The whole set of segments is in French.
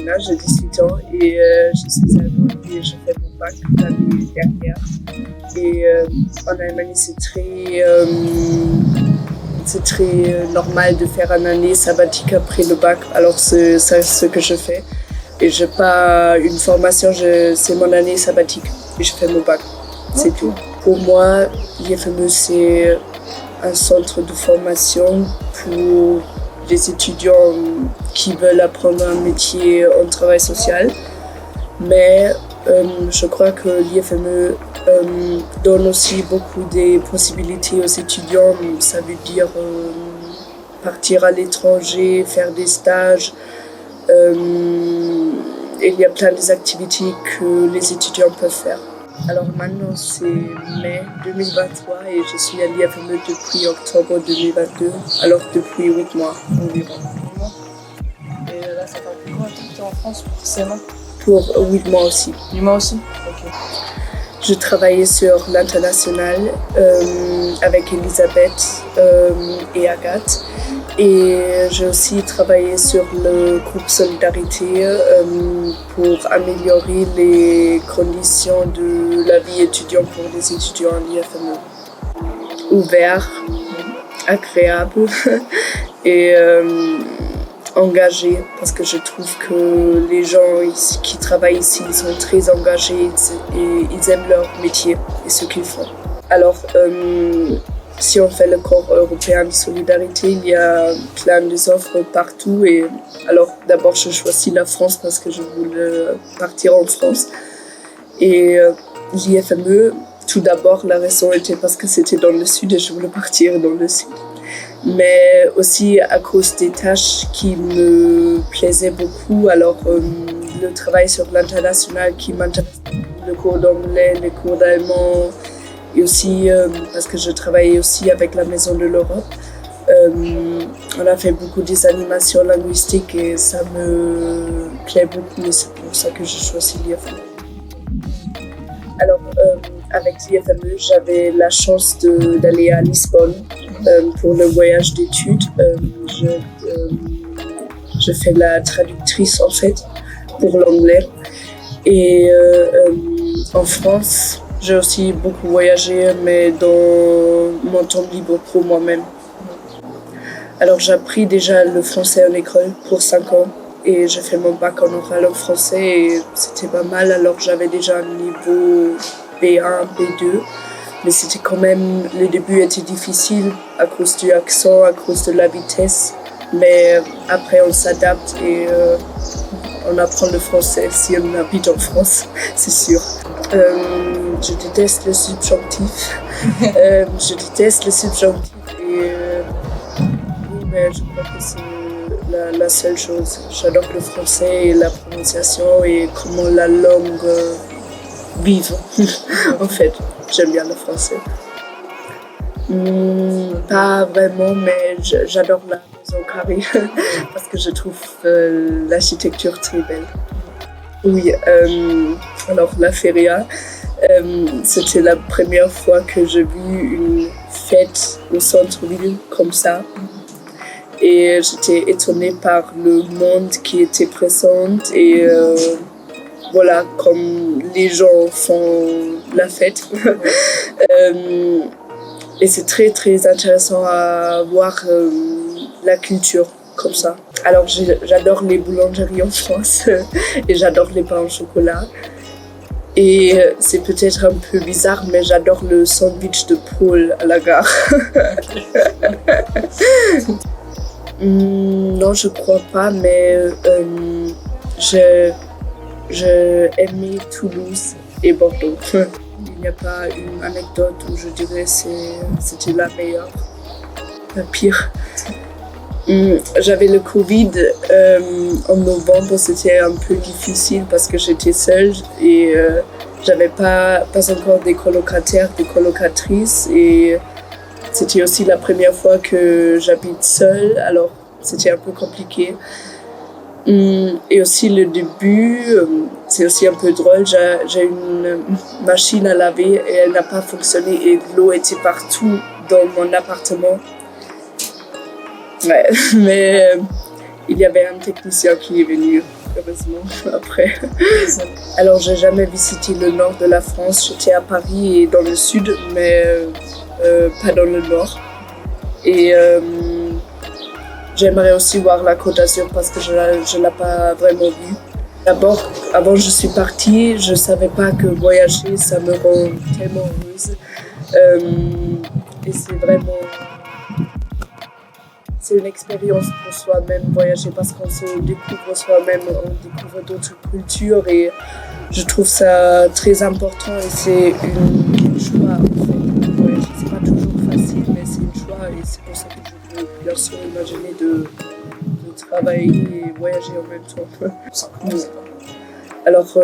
Elena, j'ai 18 ans et je suis allemande et je fais mon bac l'année dernière. Et en Allemagne, c'est très normal de faire une année sabbatique après le bac. Alors c'est ce que je fais. Et je n'ai pas une formation, c'est mon année sabbatique et je fais mon bac. C'est tout. Pour moi, l'IFME, c'est un centre de formation pour les étudiants qui veulent apprendre un métier en travail social. Mais je crois que l'IFME donne aussi beaucoup de possibilités aux étudiants. Ça veut dire partir à l'étranger, faire des stages. Il y a plein d'activités que les étudiants peuvent faire. Alors maintenant c'est mai 2023 et je suis à l'IFME depuis octobre 2022, alors depuis 8 mois environ. Et là ça fait combien de temps que tu es en France pour CM1? Pour 8 mois aussi. 8 mois aussi? Ok. Je travaillais sur l'international avec Elisabeth et Agathe. Et j'ai aussi travaillé sur le groupe Solidarité pour améliorer les conditions de la vie étudiante pour les étudiants à l'IFME. Ouvert, agréable et engagé, parce que je trouve que les gens qui travaillent ici sont très engagés et ils aiment leur métier et ce qu'ils font. Alors, si on fait le corps européen de solidarité, il y a plein d'offres partout. Et alors, d'abord, je choisis la France parce que je voulais partir en France. Et l'IFME, tout d'abord, la raison était parce que c'était dans le sud et je voulais partir dans le sud. Mais aussi à cause des tâches qui me plaisaient beaucoup. Alors, le travail sur l'international qui m'intéresse, le cours d'anglais, les cours d'allemand. Et aussi parce que je travaillais aussi avec la Maison de l'Europe. On a fait beaucoup des animations linguistiques et ça me plaît beaucoup et c'est pour ça que je choisis l'IFME. Alors avec l'IFME, j'avais la chance d'aller à Lisbonne pour le voyage d'études. Je fais la traductrice en fait pour l'anglais. Et en France, j'ai aussi beaucoup voyagé, mais dans mon temps libre pour moi-même. Alors j'ai appris déjà le français en école pour 5 ans et j'ai fait mon bac en oral en français et c'était pas mal. Alors j'avais déjà un niveau B1, B2, mais c'était quand même, le début était difficile à cause du accent, à cause de la vitesse. Mais après on s'adapte et on apprend le français si on habite en France, c'est sûr. Je déteste le subjonctif. Et oui, mais je crois que c'est la seule chose. J'adore le français et la prononciation et comment la langue vive. En fait, j'aime bien le français. Pas vraiment, mais j'adore la maison carrée parce que je trouve l'architecture très belle. Oui, alors la feria, c'était la première fois que j'ai vu une fête au centre-ville comme ça. Et j'étais étonnée par le monde qui était présent et voilà, comme les gens font la fête. Et c'est très très intéressant à voir la culture comme ça. Alors j'adore les boulangeries en France et j'adore les pains au chocolat. Et c'est peut-être un peu bizarre, mais j'adore le sandwich de Paul à la gare. Non, je crois pas, mais j'ai aimé Toulouse et Bordeaux. Il n'y a pas une anecdote où je dirais c'était la meilleure, la pire. J'avais le Covid en novembre, c'était un peu difficile parce que j'étais seule et j'avais pas encore des colocataires, des colocatrices et c'était aussi la première fois que j'habite seule, alors c'était un peu compliqué. Et aussi le début, c'est aussi un peu drôle, j'ai une machine à laver et elle n'a pas fonctionné et l'eau était partout dans mon appartement. Ouais, mais il y avait un technicien qui est venu heureusement, après. Alors, j'ai jamais visité le nord de la France. J'étais à Paris et dans le sud, mais pas dans le nord. Et j'aimerais aussi voir la Côte d'Azur parce que je ne l'ai pas vraiment vue. D'abord, avant je suis partie, je ne savais pas que voyager, ça me rend tellement heureuse. Et c'est une expérience pour soi-même, voyager, parce qu'on se découvre soi-même, on découvre d'autres cultures et je trouve ça très important et c'est une choix en fait. Voyager, c'est pas toujours facile, mais c'est une choix et c'est pour ça que je peux bien sûr imaginer de travailler et voyager en même temps. Alors,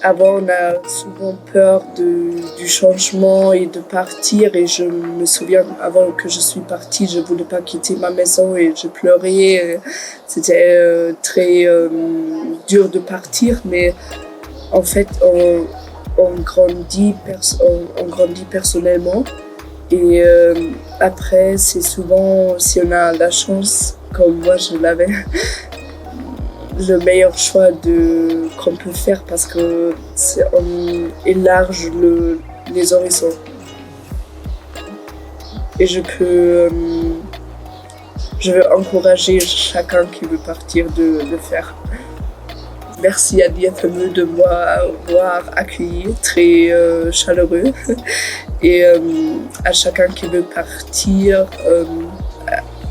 avant, on a souvent peur du changement et de partir. Et je me souviens, avant que je suis partie, je ne voulais pas quitter ma maison et je pleurais. C'était très dur de partir, mais en fait, on grandit personnellement. Et après, c'est souvent, si on a la chance, comme moi je l'avais, le meilleur choix qu'on peut faire parce que on élarge les horizons. Et je veux encourager chacun qui veut partir de le faire. Merci à l'IFME de m'avoir accueilli, très chaleureux. Et à chacun qui veut partir,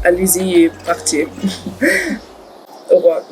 allez-y et partez. Au revoir.